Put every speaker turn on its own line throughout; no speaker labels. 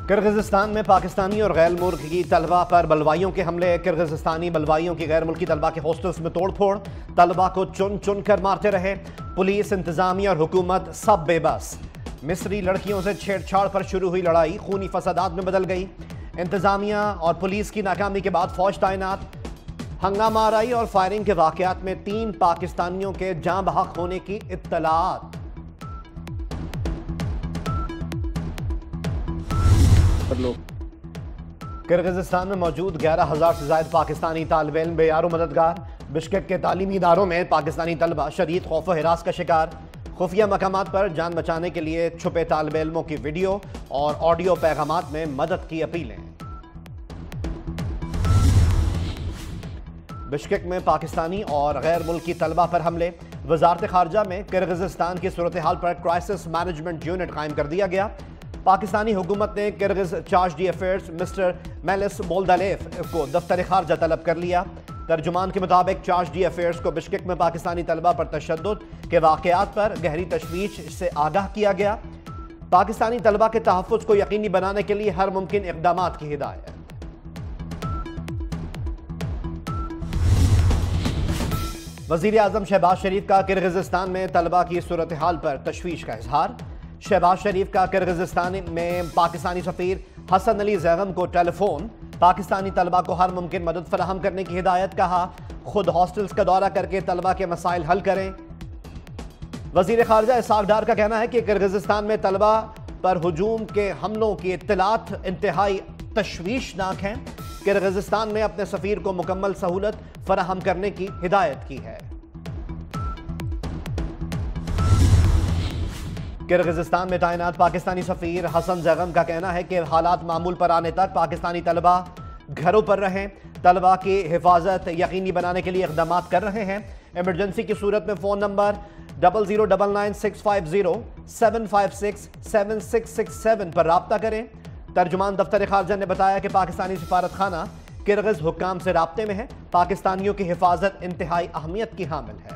Kyrgyzstan में पाकिस्तानी और गैर मुल्की तलबा पर बलवाइयों के हमले। किर्गिज़स्तानी बलवाइयों की गैर मुल्की तलबा के हॉस्टल्स में तोड़फोड़, तलबा को चुन चुन कर मारते रहे। पुलिस, इंतजामिया और हुकूमत सब बेबस। मिस्री लड़कियों से छेड़छाड़ पर शुरू हुई लड़ाई खूनी फसादात में बदल गई। इंतजामिया और पुलिस की नाकामी के बाद फौज तैनात। हंगामा आराई और फायरिंग के वाकयात में 3 पाकिस्तानियों के जाँ बहक होने की इत्तलात। किर्गिज़स्तान में मौजूद 11,000 से ज्यादा पाकिस्तानी तालिब इल्म बेयारो मददगार। बिश्केक के तालीमी इदारों में पाकिस्तानी तलबा शदीद खौफ व हिरास का शिकार। खुफिया मकामात पर जान बचाने के लिए छुपे तालिब इल्मों की वीडियो और ऑडियो पैगामात में मदद की अपीलें। बिश्केक में पाकिस्तानी और गैर मुल्की तलबा पर हमले। वजारत खारजा में किर्गिज़स्तान की सूरत हाल पर क्राइसिस मैनेजमेंट यूनिट कायम कर दिया गया। पाकिस्तानी हुकूमत ने Kyrgyz chargé d'affaires mister Melis Boldalev को दफ्तर खारजा तलब कर लिया। तर्जुमान के मुताबिक चार्ज डी अफेयर्स को बिश्केक में पाकिस्तानी तलबा पर तशद्दुद के वाकयात पर गहरी तशवीश से आगाह किया गया। पाकिस्तानी तलबा के तहफ़्फ़ुज़ को यकीनी बनाने के लिए हर मुमकिन इक़दामात की हिदायत। वज़ीर आज़म शहबाज शरीफ का किर्गिज़स्तान में तलबा की सूरत हाल पर तशवीश का इजहार। शहबाज शरीफ का किर्गिज़स्तान में पाकिस्तानी सफ़ीर हसन अली ज़ैगम को टेलीफोन। पाकिस्तानी तलबा को हर मुमकिन मदद फराहम करने की हिदायत। कहा, खुद हॉस्टल्स का दौरा करके तलबा के मसाइल हल करें। वज़ीर खारजा इसहाक डार का कहना है कि किर्गिज़स्तान में तलबा पर हुजूम के हमलों की इत्तलात इंतहाई तशवीशनाक हैं। किर्गिज़स्तान में अपने सफ़ीर को मुकम्मल सहूलत फराहम करने की हिदायत की है। किर्गिज़स्तान में तैनात पाकिस्तानी सफ़ीर हसन ज़ैगम का कहना है कि हालात मामूल पर आने तक पाकिस्तानी तलबा घरों पर रहें। तलबा की हिफाजत यकीनी बनाने के लिए इक़दाम कर रहे हैं। इमरजेंसी की सूरत में फ़ोन नंबर 00996507567667 पर रब्ता करें। तर्जुमान दफ्तर खारजा ने बताया कि पाकिस्तानी सफारत खाना किर्गिज़ हुक्काम से राब्ते में है। पाकिस्तानियों की हिफाजत इंतहाई अहमियत की हामिल है।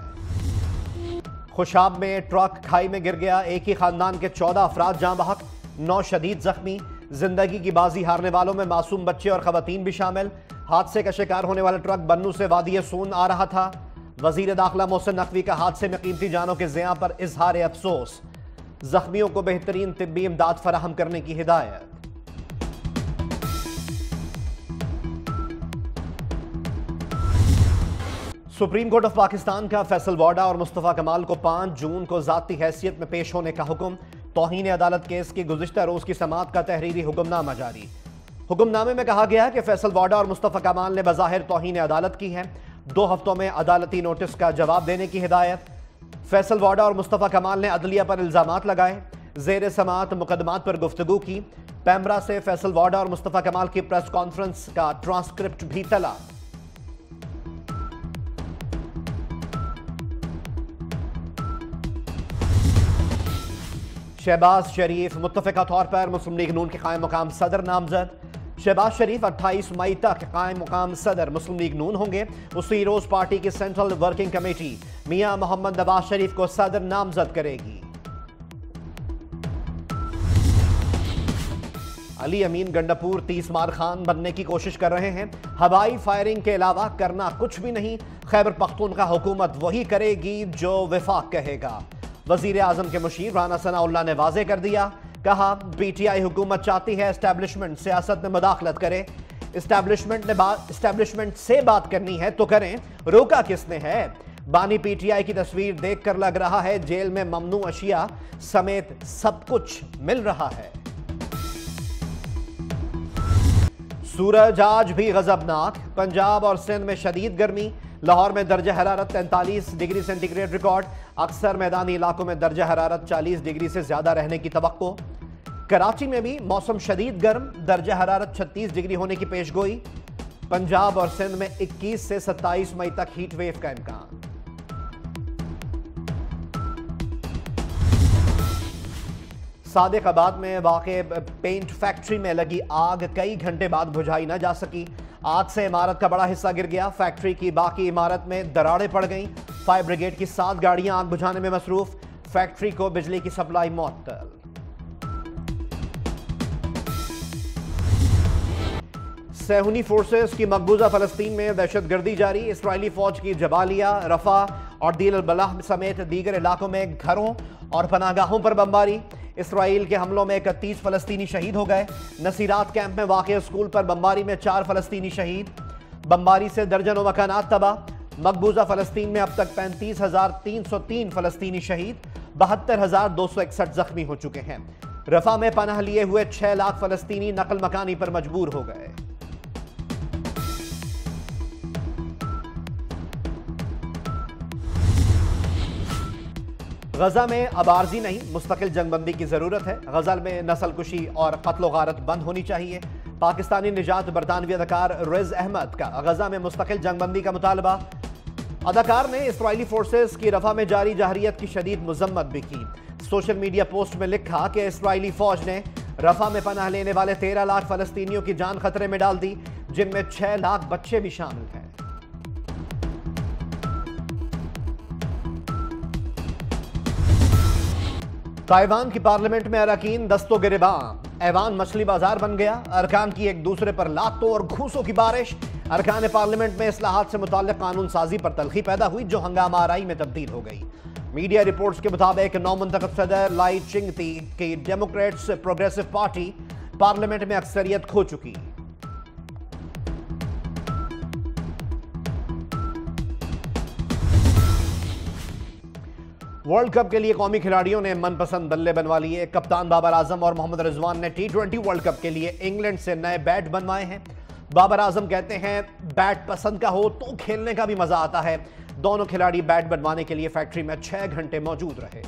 खुशाब में ट्रक खाई में गिर गया। एक ही खानदान के 14 अफराद जाँ बहक, 9 शदीद जख्मी। जिंदगी की बाजी हारने वालों में मासूम बच्चे और खवातीन भी शामिल। हादसे का शिकार होने वाला ट्रक बन्नू से वादी सून आ रहा था। वजीर दाखिला मोहसिन नकवी का हादसे में कीमती जानों के ज़िया पर इजहार अफसोस। जख्मियों को बेहतरीन तिब्बी इमदाद फराहम करने की हिदायत। सुप्रीम कोर्ट ऑफ पाकिस्तान का फैसल वाडा और मुस्तफ़ा कमाल को 5 जून को ज़ाती हैसियत में पेश होने का हुक्म। तौहीन अदालत केस की गुज़िश्ता रोज़ की समाअत का तहरीरी हुक्मनामा जारी। हुक्मनामे में कहा गया है कि फैसल वाडा और मुस्तफ़ा कमाल ने बज़ाहिर तौहीन अदालत की है। 2 हफ्तों में अदालती नोटिस का जवाब देने की हिदायत। फैसल वाडा और मुस्तफ़ा कमाल ने अदलिया पर इल्ज़ामात लगाए। ज़ेर समाअत मुकदमात पर गुफ्तगू की। पैमरा से फैसल वाडा और मुस्तफ़ा कमाल की प्रेस कॉन्फ्रेंस का ट्रांसक्रिप्ट भी तला। शहबाज शरीफ मुत्तफ़िका तौर पर मुस्लिम लीग नून के कायम मुकाम सदर नामजद। शहबाज शरीफ 28 मई तक कायम मुकाम सदर मुस्लिम लीग नून होंगे। उसी रोज पार्टी की सेंट्रल वर्किंग कमेटी मियां मोहम्मद नवाज शरीफ को सदर नामजद करेगी। अली अमीन गंडापुर 30 मार खान बनने की कोशिश कर रहे हैं। हवाई फायरिंग के अलावा करना कुछ भी नहीं। खैबर पख्तूनख्वा हुकूमत वही करेगी जो वफाक कहेगा। वजीर आजम के मुशीर राना सनाउल्लाह ने वाजे कर दिया। कहा, पीटीआई हुकूमत चाहती है एस्टैब्लिशमेंट सियासत में मुदाखलत करे। एस्टैब्लिशमेंट से बात करनी है तो करें, रोका किसने है। बानी पीटीआई की तस्वीर देखकर लग रहा है जेल में ममनू अशिया समेत सब कुछ मिल रहा है। सूरज आज भी गजबनाक। पंजाब और सिंध में शदीद गर्मी। लाहौर में दर्जा हरारत 43 डिग्री सेंटीग्रेड रिकॉर्ड। अक्सर मैदानी इलाकों में दर्जा हरारत 40 डिग्री से ज्यादा रहने की तवक्को। कराची में भी मौसम शदीद गर्म, दर्जा हरारत 36 डिग्री होने की पेशगोई। पंजाब और सिंध में 21 से 27 मई तक हीट वेव का इम्कान। सादिकाबाद में वाक़े पेंट फैक्ट्री में लगी आग कई घंटे बाद बुझाई न जा सकी। आग से इमारत का बड़ा हिस्सा गिर गया। फैक्ट्री की बाकी इमारत में दरारें पड़ गईं। फायर ब्रिगेड की 7 गाड़ियां आग बुझाने में मसरूफ। फैक्ट्री को बिजली की सप्लाई मुअत्तल। सहूनी फोर्सेस की मकबूजा फ़लस्तीन में दहशतगर्दी जारी। इसराइली फौज की जबालिया, रफा और दीर अल-बलाह समेत दीगर इलाकों में घरों और पनागाहों पर बमबारी। इसराइल के हमलों में 31 फ़लस्तीनी शहीद हो गए। नसीरात कैंप में वाक़ स्कूल पर बमबारी में 4 फ़लस्तीनी शहीद। बमबारी से दर्जनों मकानात तबाह। मकबूजा फ़लस्तीन में अब तक 35,303 फ़लस्तीनी शहीद, 72,261 जख्मी हो चुके हैं। रफा में पनाह लिए हुए 6 लाख फ़लस्तीनी नकल मकानी पर मजबूर हो गए। गजा में अब आर्जी नहीं, मुस्तकिल जंगबंदी की जरूरत है। गजल में नस्लकुशी और कत्ल गारत बंद होनी चाहिए। पाकिस्तानी निजात बरतानवी अदाकार रिज अहमद का गजा में मुस्तकिल जंगबंदी का मुतालबा। अदाकार ने इसराइली फोर्सेस की रफा में जारी जहरियत की शदीद मजम्मत भी की। सोशल मीडिया पोस्ट में लिखा कि इसराइली फौज ने रफा में पनाह लेने वाले 13 लाख फ़लस्तीनियों की जान खतरे में डाल दी, जिनमें 6 लाख बच्चे भी शामिल हैं। ताइवान की पार्लियामेंट में अरकान दस्तो गिरबान। ऐवान मछली बाजार बन गया। अरकान की एक दूसरे पर लातों और घूसों की बारिश। अरकान पार्लियामेंट में इस्लाहात से मुताल्लिक कानून साजी पर तल्खी पैदा हुई, जो हंगामा आराई में तब्दील हो गई। मीडिया रिपोर्ट्स के मुताबिक नौमुंतखब सदर लाई चिंगती की डेमोक्रेट्स प्रोग्रेसिव पार्टी पार्लियामेंट में अक्सरियत खो चुकी। वर्ल्ड कप के लिए कौमी खिलाड़ियों ने मनपसंद बल्ले बनवा लिए। कप्तान बाबर आजम और मोहम्मद रिजवान ने T20 वर्ल्ड कप के लिए इंग्लैंड से नए बैट बनवाए हैं। बाबर आजम कहते हैं, बैट पसंद का हो तो खेलने का भी मजा आता है। दोनों खिलाड़ी बैट बनवाने के लिए फैक्ट्री में 6 घंटे मौजूद रहे।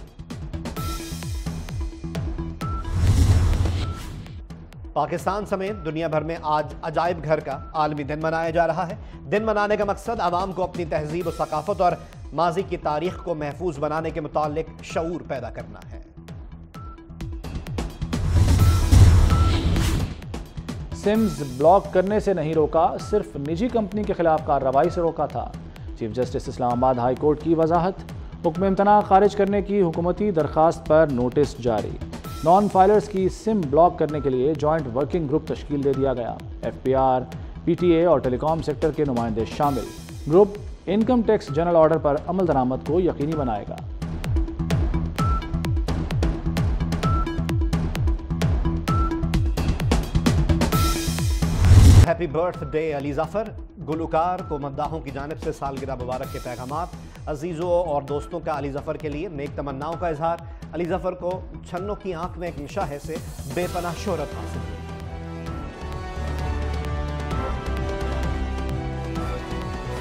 पाकिस्तान समेत दुनिया भर में आज अजायब घर का आलमी दिन मनाया जा रहा है। दिन मनाने का मकसद आवाम को अपनी तहजीब और सकाफत और माजी की तारीख को महफूज बनाने के मुतालिक शऊर पैदा करना है।
सिम्स ब्लॉक करने से नहीं रोका, सिर्फ निजी कंपनी के खिलाफ कार्रवाई से रोका था। Chief justice Islamabad high court की वजाहत। हुक्म इम्तना खारिज करने की हुकूमती दरखास्त पर नोटिस जारी। नॉन फाइलर्स की सिम ब्लॉक करने के लिए जॉइंट वर्किंग ग्रुप तश्कील दे दिया गया। FPR, PTA और टेलीकॉम सेक्टर के नुमाइंदे शामिल। Group income tax general order पर अमल दरामद को यकीनी बनाएगा।
Happy birthday Ali Zafar. गुलकार को मद्दाहों की जानिब से सालगिरह मुबारक के पैगामात। अजीज़ों और दोस्तों का अली जफर के लिए नेक तमन्नाओं का इजहार। अली जफर को छन्नों की आंख में एक निशाह से बेपनाह शोहरत हासिल हुई।